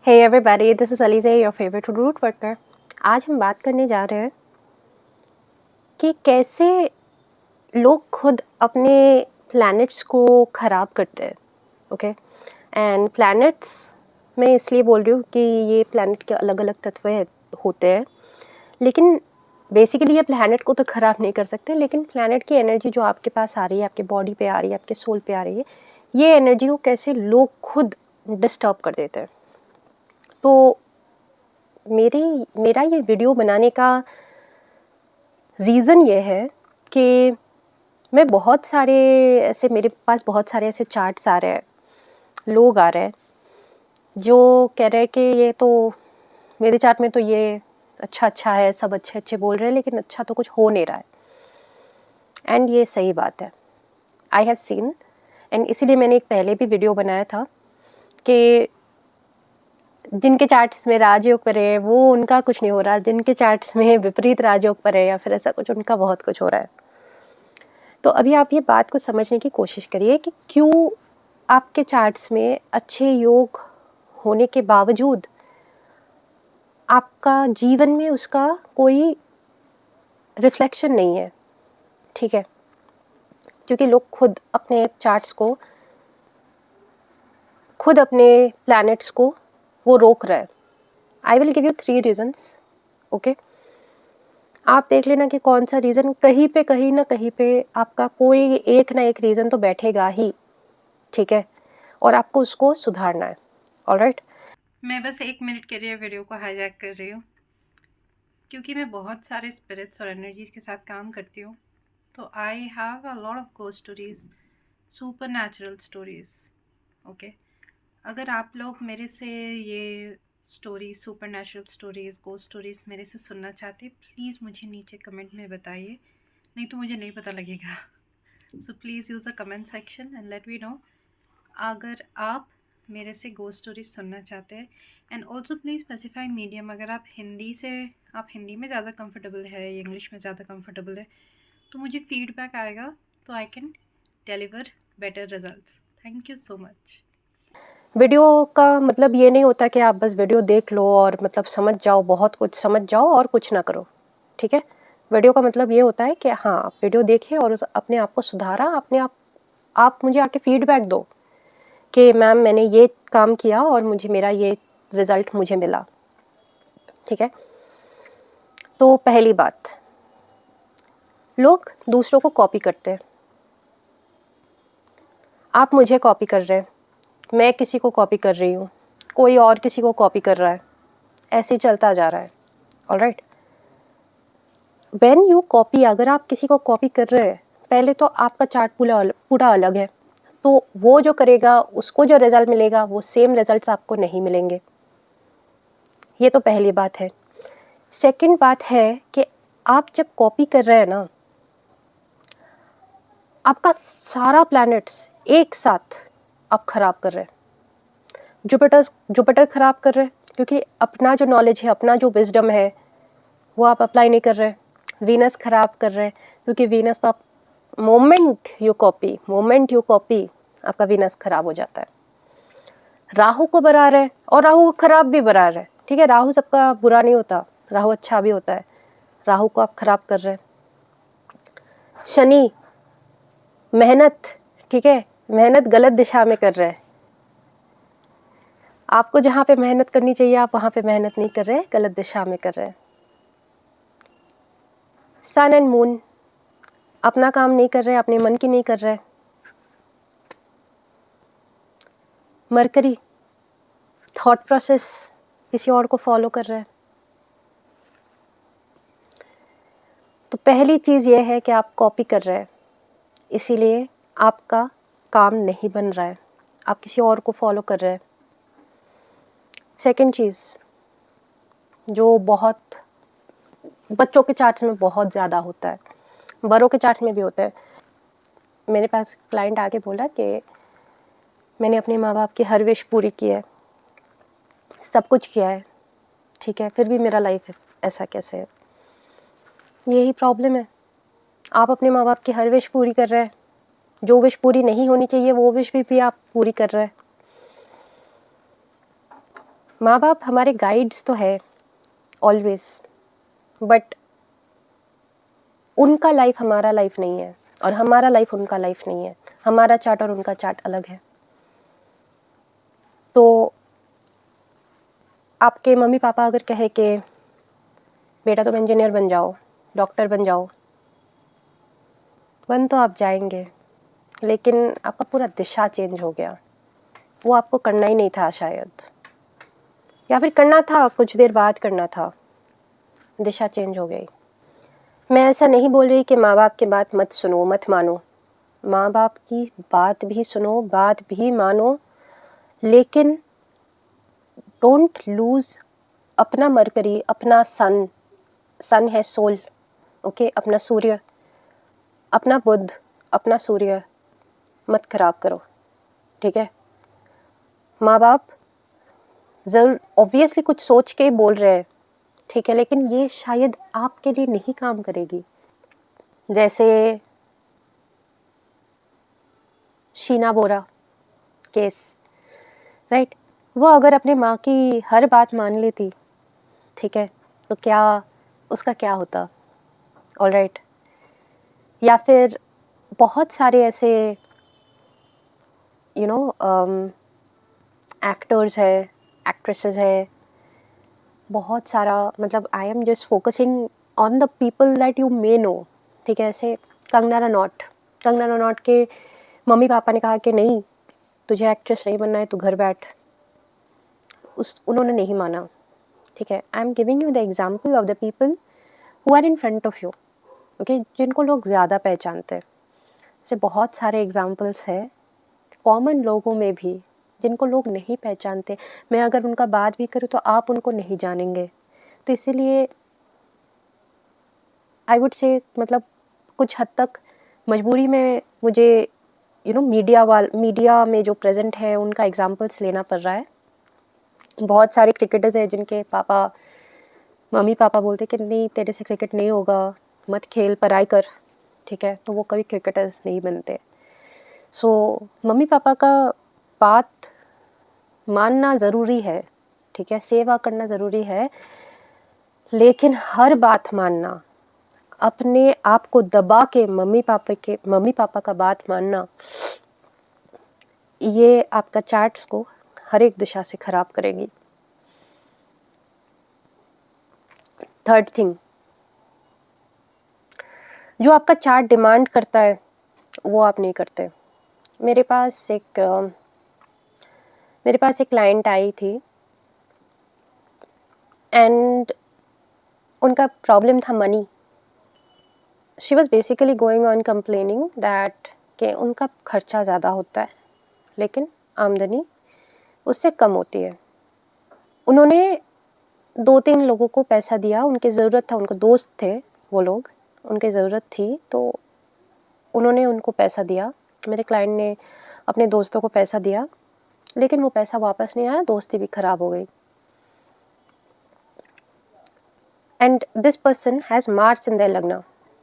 Hey everybody, this is Alize, your favorite root worker. आज हम बात करने जा रहे हैं कि कैसे लोग खुद अपने प्लैनेट्स को ख़राब करते हैं. ओके, एंड प्लैनेट्स मैं इसलिए बोल रही हूँ कि ये प्लैनेट के अलग अलग तत्व होते हैं, लेकिन बेसिकली ये प्लैनेट को तो ख़राब नहीं कर सकते, लेकिन प्लैनेट की एनर्जी जो आपके पास आ रही है, आपके बॉडी पे आ रही है, आपके सोल पे आ रही है, ये एनर्जी को कैसे लोग खुद डिस्टर्ब कर देते हैं. तो मेरा ये वीडियो बनाने का रीज़न ये है कि मैं बहुत सारे ऐसे मेरे पास बहुत सारे ऐसे चार्ट्स आ रहे हैं, लोग आ रहे हैं जो कह रहे हैं कि ये तो मेरे चार्ट में तो ये अच्छा है, सब अच्छे बोल रहे हैं, लेकिन अच्छा तो कुछ हो नहीं रहा है. एंड ये सही बात है. आई हैव सीन, एंड इसीलिए मैंने एक पहले भी वीडियो बनाया था कि जिनके चार्ट्स में राजयोग पर है वो उनका कुछ नहीं हो रहा, जिनके चार्ट्स में विपरीत राजयोग पर है या फिर ऐसा कुछ, उनका बहुत कुछ हो रहा है. तो अभी आप ये बात को समझने की कोशिश करिए कि क्यों आपके चार्ट्स में अच्छे योग होने के बावजूद आपका जीवन में उसका कोई रिफ्लेक्शन नहीं है. ठीक है, क्योंकि लोग खुद अपने चार्ट्स को, खुद अपने प्लैनेट्स को वो रोक रहे हैं. I will give you 3 reasons. Okay, आप देख लेना कि कौन सा रीज़न, कहीं ना कहीं पे आपका कोई एक ना एक रीज़न तो बैठेगा ही. ठीक है, और आपको उसको सुधारना है. ऑलराइट, मैं बस 1 मिनट के लिए वीडियो को हाईजैक कर रही हूँ क्योंकि मैं बहुत सारे स्पिरिट्स और एनर्जीज के साथ काम करती हूँ. तो I have a lot of ghost stories, super natural stories. Okay, अगर आप लोग मेरे से ये story, super natural stories, ghost stories मेरे से सुनना चाहते, प्लीज़ मुझे नीचे कमेंट में बताइए, नहीं तो मुझे नहीं पता लगेगा. So please use the comment section and let me know अगर आप मेरे से गोस्ट स्टोरीज सुनना चाहते हैं. And also please specify medium. अगर आप हिंदी में ज़्यादा कंफर्टेबल है या इंग्लिश में ज़्यादा कंफर्टेबल है तो मुझे फीडबैक आएगा, तो I can deliver better results. Thank you so much. Video का मतलब ये नहीं होता कि आप बस वीडियो देख लो और मतलब समझ जाओ, बहुत कुछ समझ जाओ और कुछ ना करो. ठीक है, वीडियो का मतलब ये होता है कि हाँ, आप वीडियो देखें और अपने आप को सुधारा, अपने आप मुझे आके फीडबैक दो कि मैम मैंने ये काम किया और मुझे मेरा ये रिज़ल्ट मुझे मिला. ठीक है, तो पहली बात, लोग दूसरों को कॉपी करते हैं. आप मुझे कॉपी कर रहे हैं, मैं किसी को कॉपी कर रही हूँ, कोई और किसी को कॉपी कर रहा है, ऐसे ही चलता जा रहा है. ऑलराइट, व्हेन यू कॉपी, अगर आप किसी को कॉपी कर रहे हैं, पहले तो आपका चार्ट पूरा अलग है, तो वो जो करेगा उसको जो रिजल्ट मिलेगा वो सेम रिजल्ट्स आपको नहीं मिलेंगे. ये तो पहली बात है. सेकंड बात है कि आप जब कॉपी कर रहे हैं ना, आपका सारा प्लैनेट्स एक साथ आप खराब कर रहे हैं. जुपिटर खराब कर रहे हैं, क्योंकि अपना जो नॉलेज है, अपना जो विजडम है, वो आप अप्लाई नहीं कर रहे हैं. वीनस खराब कर रहे हैं, क्योंकि वीनस तो आप मोमेंट यू कॉपी आपका वीनस खराब हो जाता है. राहु को बना रहे हैं और राहु खराब भी बना रहे हैं. ठीक है, राहु सबका बुरा नहीं होता, राहु अच्छा भी होता है. राहु को आप खराब कर रहे हैं. शनि, मेहनत, ठीक है, मेहनत गलत दिशा में कर रहे हैं. आपको जहाँ पे मेहनत करनी चाहिए आप वहाँ पे मेहनत नहीं कर रहे, गलत दिशा में कर रहे हैं. सन एंड मून अपना काम नहीं कर रहे, अपने मन की नहीं कर रहे. मरकरी थॉट प्रोसेस किसी और को फॉलो कर रहे हैं. तो पहली चीज़ ये है कि आप कॉपी कर रहे हैं, इसीलिए आपका काम नहीं बन रहा है, आप किसी और को फॉलो कर रहे हैं. सेकंड चीज़, जो बहुत बच्चों के चार्ट्स में बहुत ज़्यादा होता है, बड़ों के चार्ट्स में भी होता है. मेरे पास क्लाइंट आके बोला कि मैंने अपने माँ बाप की हर विश पूरी की है, सब कुछ किया है, ठीक है, फिर भी मेरा लाइफ ऐसा कैसे है. यही प्रॉब्लम है, आप अपने माँ बाप की हर विश पूरी कर रहे हैं, जो विश पूरी नहीं होनी चाहिए वो विश भी आप पूरी कर रहे हैं. माँ बाप हमारे गाइड्स तो है ऑलवेज, बट उनका लाइफ हमारा लाइफ नहीं है और हमारा लाइफ उनका लाइफ नहीं है। हमारा चार्ट और उनका चार्ट अलग है। तो आपके मम्मी पापा अगर कहे कि बेटा तुम इंजीनियर बन जाओ, डॉक्टर बन जाओ, बन तो आप जाएंगे, लेकिन आपका पूरा दिशा चेंज हो गया। वो आपको करना ही नहीं था शायद, या फिर करना था, कुछ देर बाद करना था, दिशा चेंज हो गई। मैं ऐसा नहीं बोल रही कि माँ बाप की बात मत सुनो, मत मानो। माँ बाप की बात भी सुनो, बात भी मानो, लेकिन डोंट लूज अपना मरकरी, अपना सन, सन है सोल, ओके, अपना सूर्य, अपना बुध, अपना सूर्य मत खराब करो, ठीक है। माँ बाप जरूर ऑब्वियसली कुछ सोच के बोल रहे हैं, ठीक है, लेकिन ये शायद आपके लिए नहीं काम करेगी। जैसे शीना बोरा केस, राइट, वो अगर अपने माँ की हर बात मान लेती, ठीक है, तो क्या उसका क्या होता, ऑलराइट। या फिर बहुत सारे ऐसे यू नो एक्टर्स है, एक्ट्रेसेस है, बहुत सारा, मतलब I am just focusing on the people that you may know, ठीक है। ऐसे कंगना रनौत, कंगना रनौत के मम्मी पापा ने कहा कि नहीं, तुझे एक्ट्रेस नहीं बनना है, तू घर बैठ, उन्होंने नहीं माना, ठीक है। I am giving you the example of the people who are in front of you, okay, जिनको लोग ज़्यादा पहचानते हैं। ऐसे बहुत सारे एग्जाम्पल्स है कॉमन लोगों में भी जिनको लोग नहीं पहचानते। मैं अगर उनका बात भी करूँ तो आप उनको नहीं जानेंगे। तो इसीलिए आई वुड से, मतलब कुछ हद तक मजबूरी में मुझे मीडिया में जो प्रेजेंट है उनका एग्जाम्पल्स लेना पड़ रहा है। बहुत सारे क्रिकेटर्स हैं जिनके पापा, मम्मी पापा बोलते कि नहीं, तेरे से क्रिकेट नहीं होगा, मत खेल, पढ़ाई कर, ठीक है, तो वो कभी क्रिकेटर्स नहीं बनते। सो मम्मी पापा का बात मानना ज़रूरी है, ठीक है, सेवा करना ज़रूरी है, लेकिन हर बात मानना, अपने आप को दबा के मम्मी पापा का बात मानना, ये आपका चार्ट्स को हर एक दिशा से खराब करेगी। थर्ड थिंग, जो आपका चार्ट डिमांड करता है वो आप नहीं करते। मेरे पास एक क्लाइंट आई थी एंड उनका प्रॉब्लम था money. She was basically going on complaining that कि उनका खर्चा ज़्यादा होता है लेकिन आमदनी उससे कम होती है। उन्होंने 2-3 लोगों को पैसा दिया, उनकी ज़रूरत था, उनको दोस्त थे वो लोग, उनकी ज़रूरत थी तो उन्होंने उनको पैसा दिया। मेरे क्लाइंट ने अपने दोस्तों को पैसा दिया, लेकिन वो पैसा वापस नहीं आया, दोस्ती भी खराब हो गई। And this person has March in their लग्न,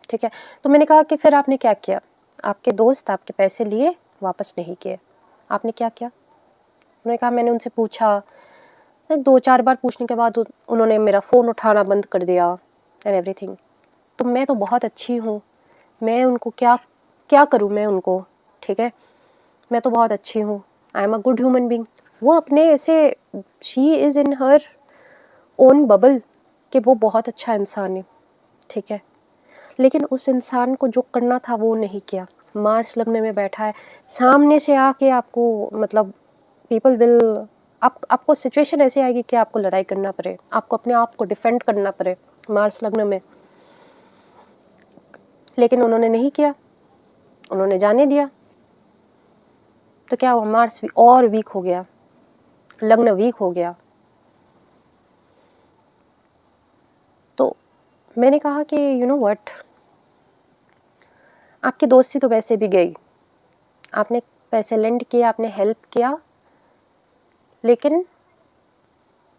ठीक है। तो मैंने कहा कि फिर आपने क्या किया? आपके दोस्त आपके पैसे लिए, वापस नहीं किए, आपने क्या किया? उन्होंने कहा मैंने उनसे पूछा, 2-4 बार पूछने के बाद उन्होंने मेरा फ़ोन उठाना बंद कर दिया एंड एवरीथिंग। तो मैं तो बहुत अच्छी हूँ, मैं उनको क्या क्या करूँ मैं उनको, ठीक है, मैं तो बहुत अच्छी हूँ, I am a good human being. वो अपने ऐसे, she is in her own bubble कि वो बहुत अच्छा इंसान है, ठीक है, लेकिन उस इंसान को जो करना था वो नहीं किया। मार्च लगने में बैठा है, सामने से आके आपको, मतलब पीपल विल, आपको सिचुएशन ऐसी आएगी कि आपको लड़ाई करना पड़े, आपको अपने आप को डिफेंड करना पड़े मार्च लगने में, लेकिन उन्होंने नहीं किया, उन्होंने जाने दिया। तो क्या हुआ, मार्च भी और वीक हो गया, लग्न वीक हो गया। तो मैंने कहा कि यू नो व्हाट, आपकी दोस्ती तो वैसे भी गई, आपने पैसे लेंड किए, आपने हेल्प किया, लेकिन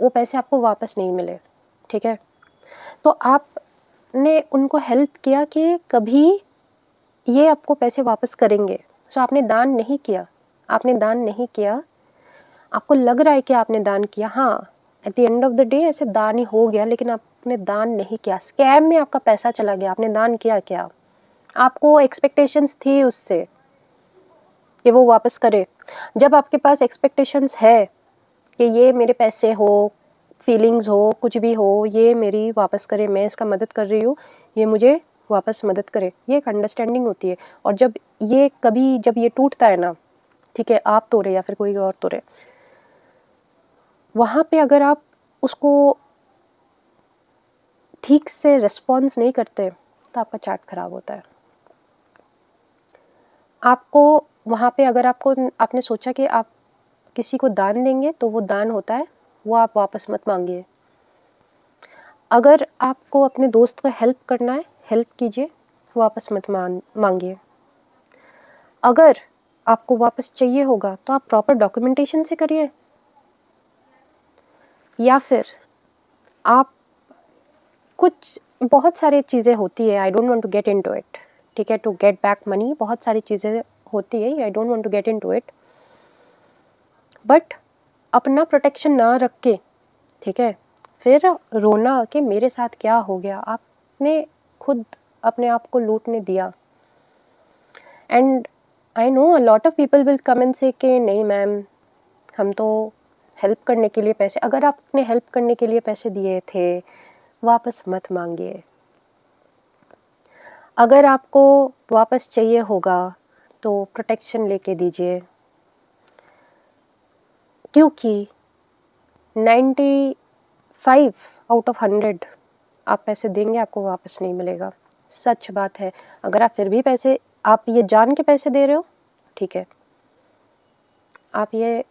वो पैसे आपको वापस नहीं मिले, ठीक है। तो आपने उनको हेल्प किया कि कभी ये आपको पैसे वापस करेंगे, सो आपने दान नहीं किया, आपने दान नहीं किया, आपको लग रहा है कि आपने दान किया, हाँ, at the end of the day ऐसे दान ही हो गया, लेकिन आपने दान नहीं किया, स्कैम में आपका पैसा चला गया, आपने दान किया क्या? आपको एक्सपेक्टेशंस थी उससे कि वो वापस करे। जब आपके पास एक्सपेक्टेशंस है कि ये मेरे पैसे हो, फीलिंग्स हो, कुछ भी हो, ये मेरी वापस करे, मैं इसका मदद कर रही हूँ, ये मुझे वापस मदद करे, ये एक अंडरस्टैंडिंग होती है। और जब ये टूटता है ना, ठीक है, आप तोड़े या फिर कोई और तोड़े, वहाँ पे अगर आप उसको ठीक से रिस्पॉन्स नहीं करते तो आपका चार्ट खराब होता है। आपको वहाँ पे अगर आपने सोचा कि आप किसी को दान देंगे तो वो दान होता है, वो आप वापस मत मांगिए। अगर आपको अपने दोस्त को हेल्प करना है, हेल्प कीजिए, वापस मत मांगिए। अगर आपको वापस चाहिए होगा तो आप प्रॉपर डॉक्यूमेंटेशन से करिए, या फिर आप कुछ बहुत सारी चीज़ें होती है, I don't want to get into it, ठीक है, टू गेट बैक मनी, बहुत सारी चीज़ें होती है, I don't want to get into it, but अपना प्रोटेक्शन ना रख के, ठीक है, फिर रोना कि मेरे साथ क्या हो गया, आपने खुद अपने आप को लूटने दिया। And I know a lot of people will come and से कि नहीं मैम, हम तो हेल्प करने के लिए पैसे, अगर आपने हेल्प करने के लिए पैसे दिए थे, वापस मत मांगिए। अगर आपको वापस चाहिए होगा तो प्रोटेक्शन लेके दीजिए, क्योंकि 95 आउट ऑफ 100 आप पैसे देंगे, आपको वापस नहीं मिलेगा, सच बात है। अगर आप फिर भी पैसे, आप ये जान के पैसे दे रहे हो, ठीक है, आप ये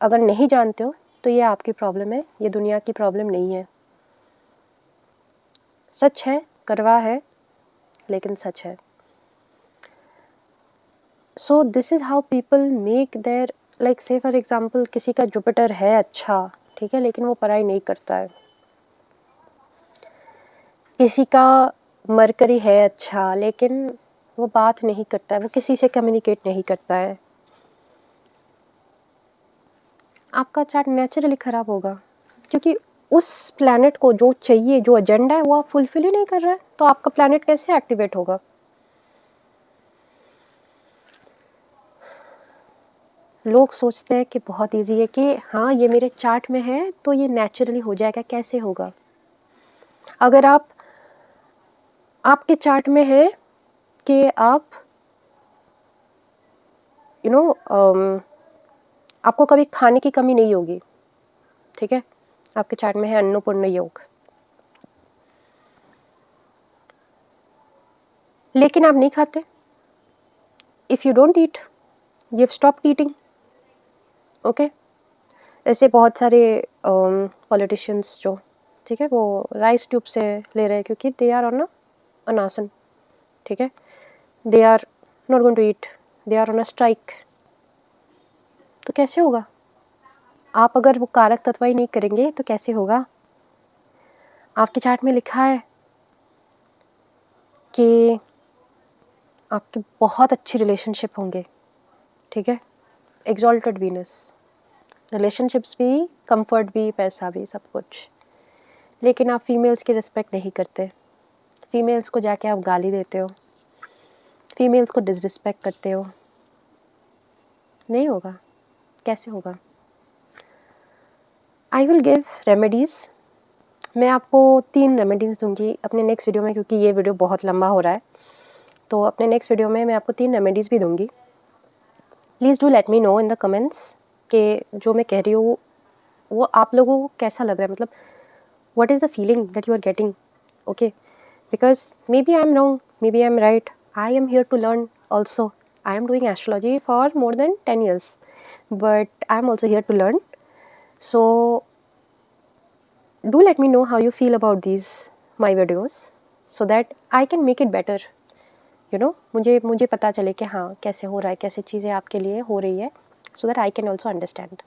अगर नहीं जानते हो तो ये आपकी प्रॉब्लम है, ये दुनिया की प्रॉब्लम नहीं है। सच है, करवा है, लेकिन सच है। So this is how people make their, like से फॉर एग्जांपल किसी का जुपिटर है अच्छा, ठीक है, लेकिन वो पढ़ाई नहीं करता है। किसी का मरकरी है अच्छा, लेकिन वो बात नहीं करता है, वो किसी से कम्युनिकेट नहीं करता है। आपका चार्ट नेचुरली ख़राब होगा, क्योंकि उस प्लैनेट को जो चाहिए, जो एजेंडा है, वो आप फुलफिल ही नहीं कर रहे हैं, तो आपका प्लैनेट कैसे एक्टिवेट होगा? लोग सोचते हैं कि बहुत इजी है कि हाँ ये मेरे चार्ट में है तो ये नेचुरली हो जाएगा, कैसे होगा? अगर आपके चार्ट में है कि आप यू नो आपको कभी खाने की कमी नहीं होगी, ठीक है, आपके चार्ट में है अन्नपूर्ण योग, लेकिन आप नहीं खाते, if you don't eat, you have stopped eating, okay. ऐसे बहुत सारे पॉलिटिशियंस जो, ठीक है, वो राइस ट्यूब से ले रहे हैं क्योंकि दे आर ऑन अन आसन, ठीक है, they are not going to eat, they are on a strike, तो कैसे होगा? आप अगर वो कारक तत्व ही नहीं करेंगे तो कैसे होगा? आपके चार्ट में लिखा है कि आपके बहुत अच्छी रिलेशनशिप होंगे, ठीक है, एग्जॉल्टेड वीनस, रिलेशनशिप्स भी, कंफर्ट भी, पैसा भी, सब कुछ, लेकिन आप फीमेल्स की रिस्पेक्ट नहीं करते, फीमेल्स को जाके आप गाली देते हो, फीमेल्स को डिसरिस्पेक्ट करते हो, नहीं होगा, कैसे होगा? आई विल गिव रेमेडीज़, मैं आपको 3 रेमेडीज़ दूंगी अपने नेक्स्ट वीडियो में, क्योंकि ये वीडियो बहुत लंबा हो रहा है, तो अपने नेक्स्ट वीडियो में मैं आपको 3 रेमेडीज़ भी दूंगी। Please do let me know in the comments कि जो मैं कह रही हूँ वो आप लोगों को कैसा लग रहा है, मतलब what is the feeling that you are getting, okay, because maybe I'm wrong, maybe I'm right, I am here to learn also. I am doing astrology for more than 10 years, but I'm also here to learn. So do let me know how you feel about these my videos so that I can make it better, you know, मुझे पता चले कि हाँ कैसे हो रहा है, कैसे चीज़ें आपके लिए हो रही है, so that I can also understand.